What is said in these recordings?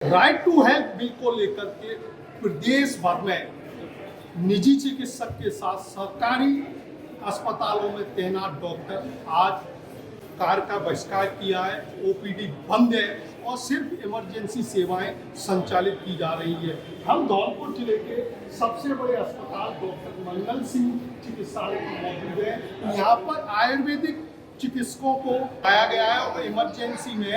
Right to health bill को लेकर के प्रदेश भर में निजी चिकित्सक के साथ सरकारी अस्पतालों में तैनात डॉक्टर आज कार्य का बहिष्कार किया है। ओपीडी बंद है और सिर्फ इमरजेंसी सेवाएं संचालित की जा रही है। हम धौलपुर जिले के सबसे बड़े अस्पताल डॉक्टर मंगल सिंह चिकित्सालय में मौजूद है। यहाँ पर आयुर्वेदिक चिकित्सकों को आया गया है और इमरजेंसी में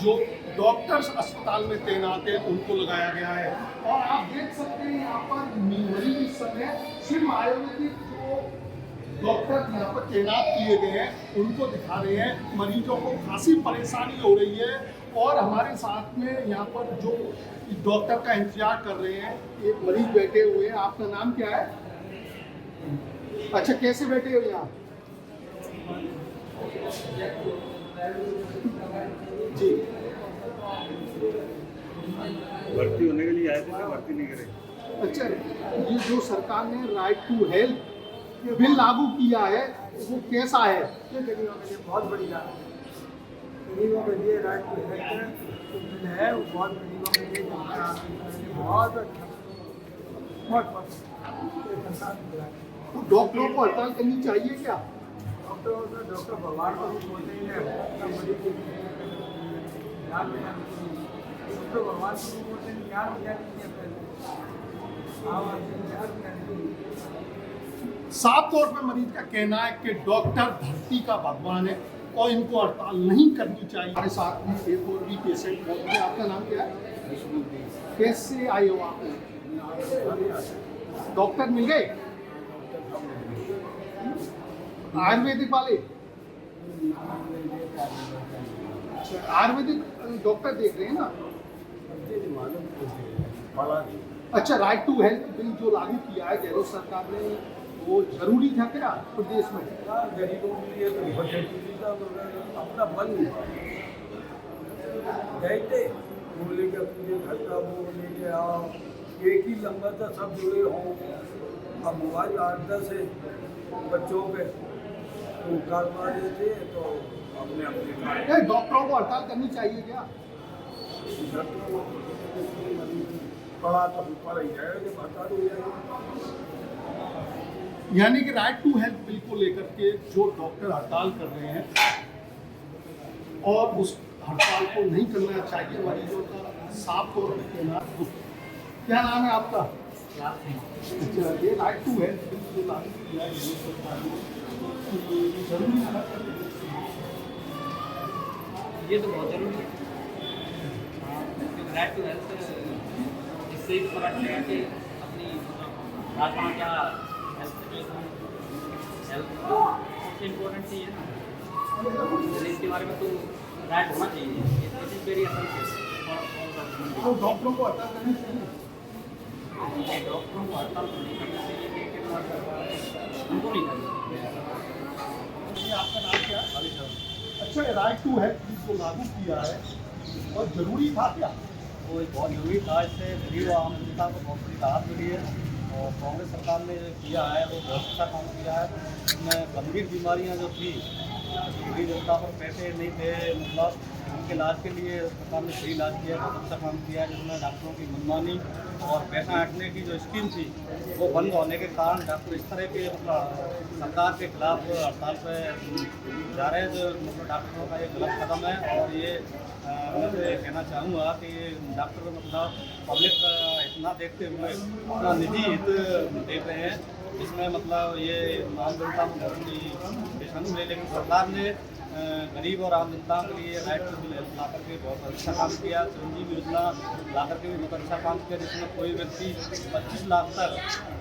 जो डॉक्टर्स अस्पताल में तैनात है उनको लगाया गया है। और आप देख सकते हैं यहाँ पर मरीज इस समय सिर्फ आयुर्वेदिक जो डॉक्टर यहाँ पर तैनात किए गए हैं उनको दिखा रहे हैं। मरीजों को खासी परेशानी हो रही है और हमारे साथ में यहाँ पर जो डॉक्टर का इंतजार कर रहे हैं एक मरीज बैठे हुए हैं। आपका नाम क्या है? अच्छा, कैसे बैठे हो यहाँ? जी, भर्ती होने के लिए आए थे ना, भर्ती नहीं करे। अच्छा, ये जो सरकार ने राइट टू हेल्थ बिल लागू किया है वो कैसा है? ये गरीबों के लिए बहुत बड़ी बात है। गरीबों के लिए राइट टू हेल्थ जो बिल है वो बहुत गरीबों के लिए बहुत अच्छा, बहुत तो डॉक्टरों को हड़ताल करनी चाहिए क्या? डॉक्टर भगवान को भी बोलते हैं डॉक्टर भगवान को भी बोलते हैं यार साफ तौर पर मरीज का कहना है कि डॉक्टर धरती का भगवान है और इनको हड़ताल नहीं करनी चाहिए। हमारे साथ में एक और भी पेशेंट मौजूद है। आपका नाम क्या है? कैसे आए हो आप? डॉक्टर मिल गए आयुर्वेदिक वाले? अच्छा, आयुर्वेदिक डॉक्टर देख रहे हैं ना? अच्छा, राइट टू हेल्थ बिल जो लागू किया है गहलोत सरकार ने वो जरूरी था क्या प्रदेश में? गरीबों के लिए तो बहुत जरूरी था। अपना मन कहते वो लेकर तुझे घर का वो लेके आओ, एक ही नंबर था, सब जुड़े हों। अब मोबाइल 8-10 है बच्चों पे वो कारोबार थे तो अपने डॉक्टरों को हड़ताल करनी चाहिए क्या? पढ़ा तो पढ़ ही जाएगा जब हड़ताल हो जाएगा। यानी कि राइट टू हेल्थ बिल को लेकर के जो डॉक्टर हड़ताल कर रहे हैं और उस हड़ताल को नहीं करना चाहिए। मरीजों का साफ तौर पर कहना। क्या नाम है आपका? अच्छा, ये राइट टू हेल्थ बिल जो लागू किया है सरकार ने, जरूरी है? ये तो बहुत जरूरी है। राइट टू हेल्थ इससे ही पता चलेगा कि अपनी राजस्थान क्या हेल्थ सबसे इम्पोर्टेंट चीज़ है ना, इसके बारे में तो राइट होना चाहिए। It is very essential. तो डॉक्टरों को हड़ताल करनी चाहिए? डॉक्टरों को हड़ताल तो नहीं करनी चाहिए, उनको नहीं करनी चाहिए। आपका नाम क्या है? अच्छा, राइट टू हेल्थ बिल जो लागू किया है और जरूरी था क्या? वो बहुत जरूरी था। इससे गरीब आम जनता को बहुत बड़ी राहत मिली है और कांग्रेस सरकार ने जो किया है वो बहुत अच्छा काम किया है। इसमें गंभीर बीमारियां जो थी, गरीब जनता पर पैसे नहीं थे, मतलब उनके इलाज के लिए सरकार ने फ्री इलाज किया, बहुत अच्छा काम किया है। जिसमें डॉक्टरों की मनमानी और पैसा हटने की जो स्कीम थी वो बंद होने के कारण डॉक्टर इस तरह के सरकार के खिलाफ हड़ताल पर जा रहे हैं, जो मतलब डॉक्टरों का ये गलत कदम है। और ये मैं तो ये कहना चाहूँगा कि डॉक्टर मतलब पब्लिक इतना देखते हुए अपना निजी हित देख रहे हैं, जिसमें मतलब ये आम जनता को बहुत ही परेशानी मिले। लेकिन सरकार ने गरीब और आम जनता के लिए राइट टू बिल ला करके बहुत अच्छा काम किया। संजीव योजना ला करके भी बहुत अच्छा काम किया, जिसमें कोई व्यक्ति 25 लाख तक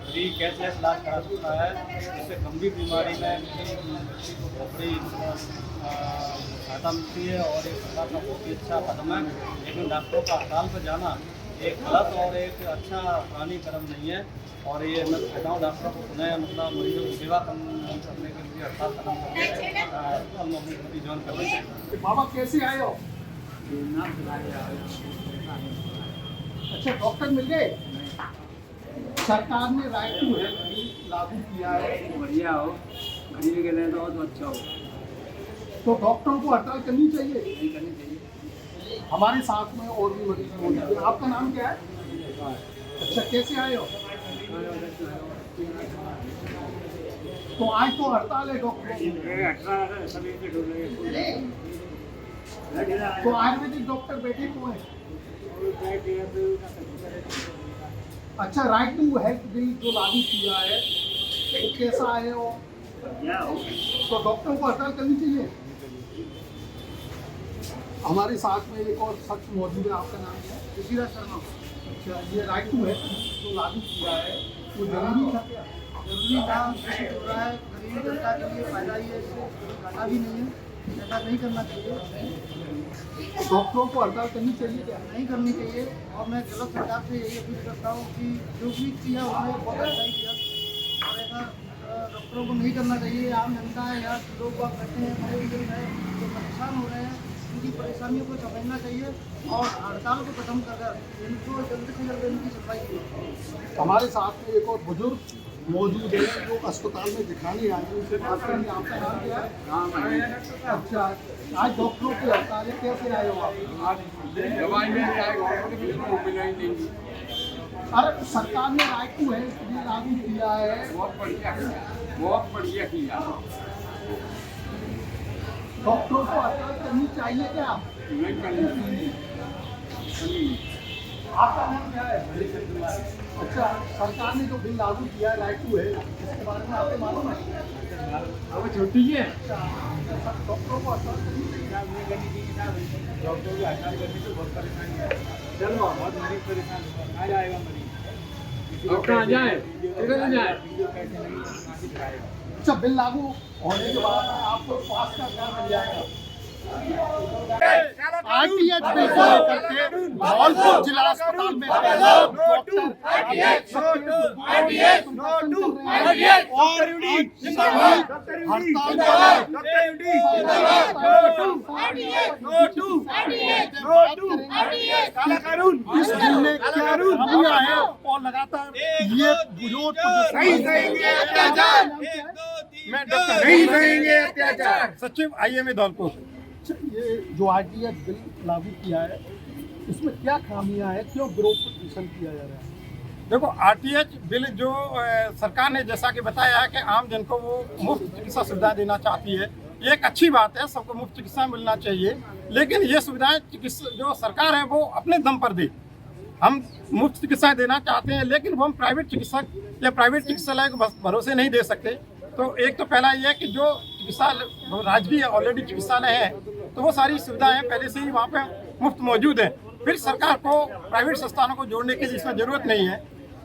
फ्री कैशलेस इलाज करा सकता है। इससे गंभीर बीमारी में व्यक्ति को बहुत बड़ी सहायता मिलती है और एक सरकार का बहुत ही अच्छा कदम है। लेकिन डॉक्टरों का हड़ताल पर जाना एक गलत और एक अच्छा पुरानी कदम नहीं है। और ये मैं कहता हूँ डॉक्टरों को पुनः मतलब मरीजों की सेवा करने के लिए हड़ताल खत्म करके हम अपनी ड्यूटी ज्वाइन करना चाहिए। बाबा कैसे आए हो? अच्छा, डॉक्टर मिल गए? सरकार ने राइट टू हेल्थ बिल लागू किया है। बढ़िया हो, गरीब के लिए तो बहुत अच्छा हो। तो डॉक्टरों को हड़ताल करनी चाहिए? नहीं करनी चाहिए। हमारे साथ में और भी मरीज मौजूद है। आपका नाम क्या है? अच्छा, कैसे आए हो? तो आज तो हड़ताल है डॉक्टर, तो आयुर्वेदिक डॉक्टर बैठे क्यों हैं? अच्छा, राइट टू हेल्थ बिल जो लागू किया है वो कैसा है वो? तो डॉक्टरों को हड़ताल करनी चाहिए। हमारे साथ में एक और शख्स मौजूद है। आपका नाम क्या है? ऋषिराज शर्मा। अच्छा, ये राइट टू हेल्थ जो लागू किया है वो जरूरी था क्या? जरूरी काम हो रहा है, गरीब जनता के लिए फायदा ही है, इससे घाटा भी नहीं है, ऐसा नहीं करना चाहिए। डॉक्टरों को हड़ताल करनी चाहिए क्या? नहीं करनी चाहिए। और मैं गलत सरकार से यही अपील करता हूँ कि जो भी किया उन्होंने बहुत अच्छा ही किया, और ऐसा डॉक्टरों को नहीं करना चाहिए। आम जनता है या लोग बाग बैठे हैं, मरीज है, जो परेशान हो रहे हैं, उनकी परेशानियों को समझना चाहिए और हड़ताल को खत्म कर इनको जल्द से जल्द इनकी सफाई की। हमारे साथ में एक और बुजुर्ग मौजूद है जो अस्पताल में दिखाने आए हैं, उनसे बात करेंगे। आपका नाम क्या है? अच्छा, आज डॉक्टरों की हड़ताल है, कैसे आए हो आप? दवाई में अरे सरकार ने राइट टू हेल्थ बिल लागू किया है, बहुत बढ़िया किया। डॉक्टरों को हड़ताल करनी चाहिए क्या? नहीं करनी। आपका नाम क्या है? अच्छा, सरकार ने जो बिल लागू किया है राइट टू हेल्थ, इसके बारे में आपको मालूम है? वो छोटी है। डॉक्टरों को हड़ताल करनी चाहिए। डॉक्टर की हड़ताल करने से बहुत परेशानी है। चलो, बहुत मरीज परेशान होगा। आ जाएगा मरीज। डॉक्टर आ जाए, किधर आ जाए? अच्छा, बिल लागू होने के बाद आपको स्वास्थ्य का क्या मिल जाएगा? आरटीएच बिल को लेकर के धौलपुर जिला अस्पताल में इस बिल में क्या खामियां हैं और लगातार ये विरोध नहीं सहेंगे अत्याचार। सचिव आईएमए धौलपुर। ये जो आरटीएच बिल लागू किया है इसमें क्या खामियां हैं, क्यों विरोध प्रदर्शन किया जा रहा है? देखो, आरटीएच बिल जो सरकार ने जैसा कि बताया है कि आम जन को वो मुफ्त चिकित्सा सुविधा देना चाहती है, ये एक अच्छी बात है, सबको मुफ्त चिकित्सा मिलना चाहिए। लेकिन ये सुविधाएं जो सरकार है वो अपने दम पर दे। हम मुफ्त चिकित्सा देना चाहते हैं लेकिन वो हम प्राइवेट चिकित्सक या प्राइवेट चिकित्सालय को भरोसे नहीं दे सकते। तो एक तो पहला ये है कि जो चिकित्सालय राजकीय ऑलरेडी चिकित्सालय है तो वो सारी सुविधाएं पहले से ही वहाँ पे मुफ्त मौजूद है। फिर सरकार को प्राइवेट संस्थानों को जोड़ने की इसमें ज़रूरत नहीं है।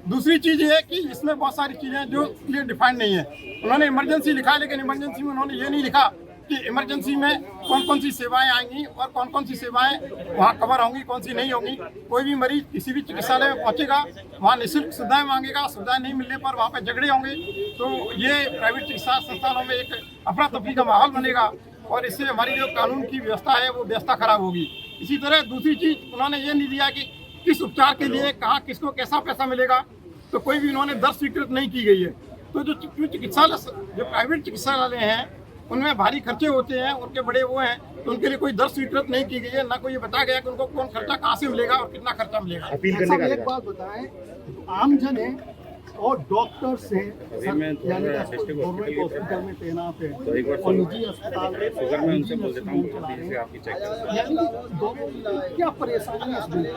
दूसरी चीज़ ये है कि इसमें बहुत सारी चीज़ें जो क्लियर डिफाइंड नहीं है। उन्होंने इमरजेंसी लिखा है लेकिन इमरजेंसी में उन्होंने ये नहीं लिखा कि इमरजेंसी में कौन कौन सी सेवाएं आएंगी और कौन कौन सी सेवाएं वहाँ कवर होंगी, कौन सी नहीं होंगी। कोई भी मरीज किसी भी चिकित्सालय में पहुँचेगा, वहाँ निःशुल्क सुविधाएं मांगेगा, सुविधाएं नहीं मिलने पर वहाँ पर झगड़े होंगे। तो ये प्राइवेट चिकित्सा संस्थानों में एक अफरा तफरी का माहौल बनेगा और इससे हमारी जो कानून की व्यवस्था है वो व्यवस्था खराब होगी। इसी तरह दूसरी चीज़ उन्होंने ये नहीं दिया कि किस उपचार के लिए कहाँ किसको कैसा पैसा मिलेगा, तो कोई भी उन्होंने दर स्वीकृत नहीं की गई है। तो जो चिकित्सालय जो प्राइवेट चिकित्सालय हैं उनमें भारी खर्चे होते हैं, उनके बड़े वो हैं, तो उनके लिए कोई दर स्वीकृत नहीं की गई है, ना कोई ये बताया गया कि उनको कौन खर्चा कहाँ से मिलेगा और कितना खर्चा मिलेगा। एक बात बताएं, आमजन है और डॉक्टर्स हैं यानी गवर्नमेंट हॉस्पिटल में तैनात है और निजी अस्पताल में उनसे बोल देता हूँ क्या परेशानी है इस बिल में?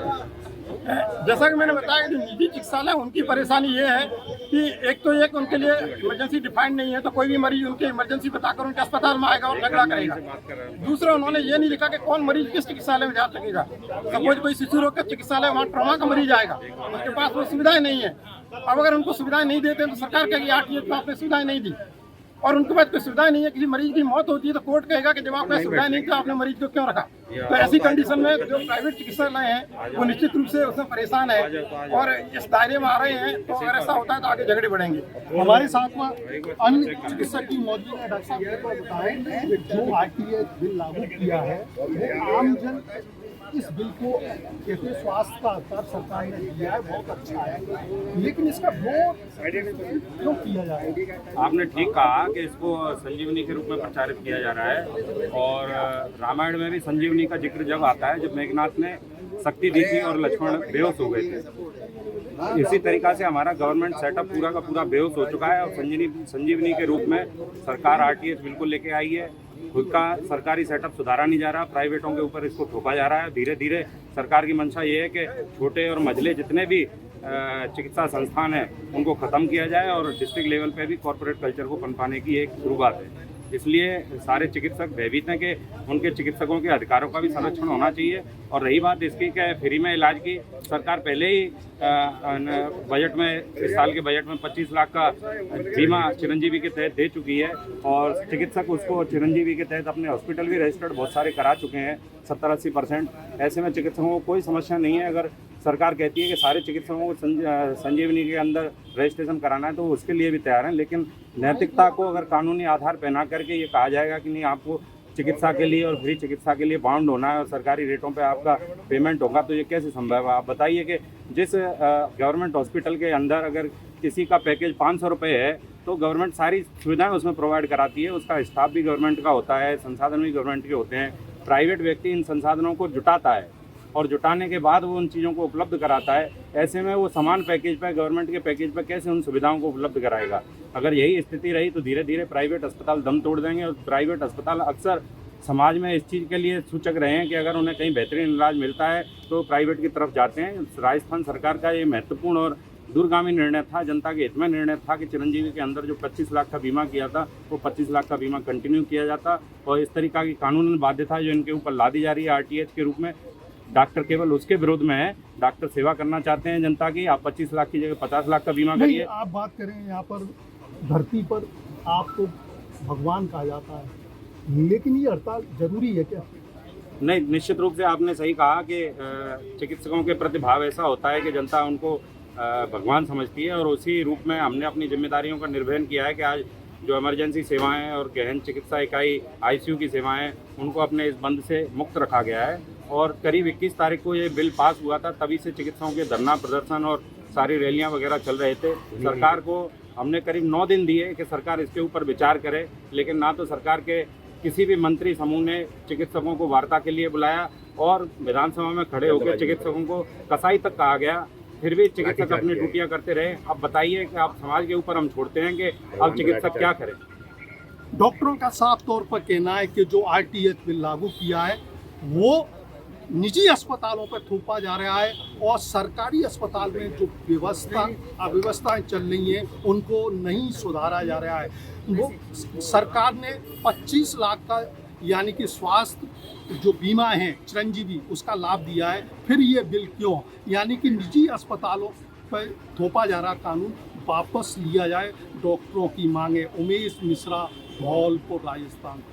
जैसा कि मैंने बताया कि निजी चिकित्सालय उनकी परेशानी ये है कि एक तो एक उनके लिए इमरजेंसी डिफाइंड नहीं है, तो कोई भी मरीज उनके इमरजेंसी बताकर उनके अस्पताल में आएगा और झगड़ा करेगा। दूसरा, उन्होंने ये नहीं लिखा कि कौन मरीज किस चिकित्सालय में जा सकेगा। सपोज कोई शिशु रोग का चिकित्सालय, वहाँ ट्रॉमा का मरीज आएगा, उसके पास वो सुविधाएं नहीं है। अब अगर उनको सुविधाएं नहीं देते तो सरकार कहेगी आरटीएच में आपने सुविधाएं नहीं दी, और उनके पास कोई सुविधाएं नहीं है। किसी मरीज की मौत होती है तो कोर्ट कहेगा कि जब आपने सुविधाएं नहीं तो आपने मरीज को क्यों रखा। तो ऐसी कंडीशन में जो प्राइवेट चिकित्सालय हैं वो निश्चित रूप से उसमें परेशान है और इस दायरे में आ रहे हैं। तो अगर ऐसा होता है तो आगे झगड़े बढ़ेंगे। हमारे साथ में अन्य चिकित्सक की मौजूद है। डॉक्टर साहब को बताएं जो आरटीएच बिल लागू किया है वो आमजन इस बिल को कहते स्वास्थ्य का अधिकार सरकार ने दिया है, बहुत अच्छा है, लेकिन इसका विरोध क्यों किया जा रहा है? आपने ठीक कहा कि इसको संजीवनी के रूप में प्रचारित किया जा रहा है, और रामायण में भी संजीवनी का जिक्र जब आता है जब मेघनाथ ने शक्ति दी थी और लक्ष्मण बेहोश हो गए थे। इसी तरीका से हमारा गवर्नमेंट सेटअप पूरा का पूरा बेहोश हो चुका है और संजीवनी के रूप में सरकार आरटीएच बिल को लेके आई है। खुद का सरकारी सेटअप सुधारा नहीं जा रहा, प्राइवेटों के ऊपर इसको थोपा जा रहा है। धीरे धीरे सरकार की मंशा ये है कि छोटे और मझले जितने भी चिकित्सा संस्थान हैं उनको ख़त्म किया जाए और डिस्ट्रिक्ट लेवल पे भी कॉर्पोरेट कल्चर को पनपाने की एक शुरुआत है। इसलिए सारे चिकित्सक भयभीत हैं कि उनके चिकित्सकों के अधिकारों का भी संरक्षण होना चाहिए। और रही बात इसकी कि फ्री में इलाज की, सरकार पहले ही बजट में, इस साल के बजट में 25 लाख का बीमा चिरंजीवी के तहत दे चुकी है और चिकित्सक उसको चिरंजीवी के तहत अपने हॉस्पिटल भी रजिस्टर्ड बहुत सारे करा चुके हैं 70-80%। ऐसे में चिकित्सकों को कोई समस्या नहीं है। अगर सरकार कहती है कि सारे चिकित्सकों को संजीवनी के अंदर रजिस्ट्रेशन कराना है तो वो उसके लिए भी तैयार हैं, लेकिन नैतिकता को अगर कानूनी आधार पहना करके ये कहा जाएगा कि नहीं आपको चिकित्सा के लिए और फ्री चिकित्सा के लिए बाउंड होना है और सरकारी रेटों पे आपका पेमेंट होगा, तो ये कैसे संभव है? आप बताइए कि जिस गवर्नमेंट हॉस्पिटल के अंदर अगर किसी का पैकेज 500 रुपये है तो गवर्नमेंट सारी सुविधाएं उसमें प्रोवाइड कराती है, उसका स्टाफ भी गवर्नमेंट का होता है, संसाधन भी गवर्नमेंट के होते हैं। प्राइवेट व्यक्ति इन संसाधनों को जुटाता है और जुटाने के बाद वो उन चीज़ों को उपलब्ध कराता है। ऐसे में वो समान पैकेज पे, गवर्नमेंट के पैकेज पे कैसे उन सुविधाओं को उपलब्ध कराएगा? अगर यही स्थिति रही तो धीरे धीरे प्राइवेट अस्पताल दम तोड़ देंगे। और प्राइवेट अस्पताल अक्सर समाज में इस चीज़ के लिए सूचक रहे हैं कि अगर उन्हें कहीं बेहतरीन इलाज मिलता है तो प्राइवेट की तरफ जाते हैं। राजस्थान सरकार का ये महत्वपूर्ण और दूरगामी निर्णय था, जनता के हित में निर्णय था कि चिरंजीवी के अंदर जो 25 लाख का बीमा किया था वो 25 लाख का बीमा कंटिन्यू किया जाता। और इस तरीका की कानूनन बाध्यता जो इनके ऊपर लादी जा रही है आरटीएच के रूप में, डॉक्टर केवल उसके विरोध में है। डॉक्टर सेवा करना चाहते हैं जनता की। आप 25 लाख की जगह 50 लाख का बीमा करिए। आप बात करें यहाँ पर धरती पर आपको भगवान कहा जाता है, लेकिन ये हड़ताल जरूरी है क्या? नहीं, निश्चित रूप से आपने सही कहा कि चिकित्सकों के प्रति भाव ऐसा होता है कि जनता उनको भगवान समझती है और उसी रूप में हमने अपनी जिम्मेदारियों का निर्वहन किया है कि आज जो इमरजेंसी सेवाएं और गहन चिकित्सा इकाई आईसीयू की सेवाएं उनको अपने इस बंद से मुक्त रखा गया है। और करीब 21 तारीख को ये बिल पास हुआ था, तभी से चिकित्सकों के धरना प्रदर्शन और सारी रैलियां वगैरह चल रहे थे। सरकार को हमने करीब 9 दिन दिए कि सरकार इसके ऊपर विचार करे, लेकिन ना तो सरकार के किसी भी मंत्री समूह ने चिकित्सकों को वार्ता के लिए बुलाया और विधानसभा में खड़े होकर चिकित्सकों को कसाई तक कहा गया, फिर भी चिकित्सक अपनी ड्यूटियां करते रहे। अब बताइए कि आप समाज के ऊपर हम छोड़ते हैं कि अब चिकित्सक क्या करें? डॉक्टरों का साफ तौर पर कहना है कि जो आरटीएच बिल लागू किया है वो निजी अस्पतालों पर थोपा जा रहा है और सरकारी अस्पताल में जो अव्यवस्थाएं चल रही हैं उनको नहीं सुधारा जा रहा है। वो सरकार ने 25 लाख का यानी कि स्वास्थ्य जो बीमा है चिरंजीवी उसका लाभ दिया है, फिर ये बिल क्यों? यानी कि निजी अस्पतालों पर थोपा जा रहा कानून वापस लिया जाए, डॉक्टरों की मांगे। उमेश मिश्रा, धौलपुर, राजस्थान।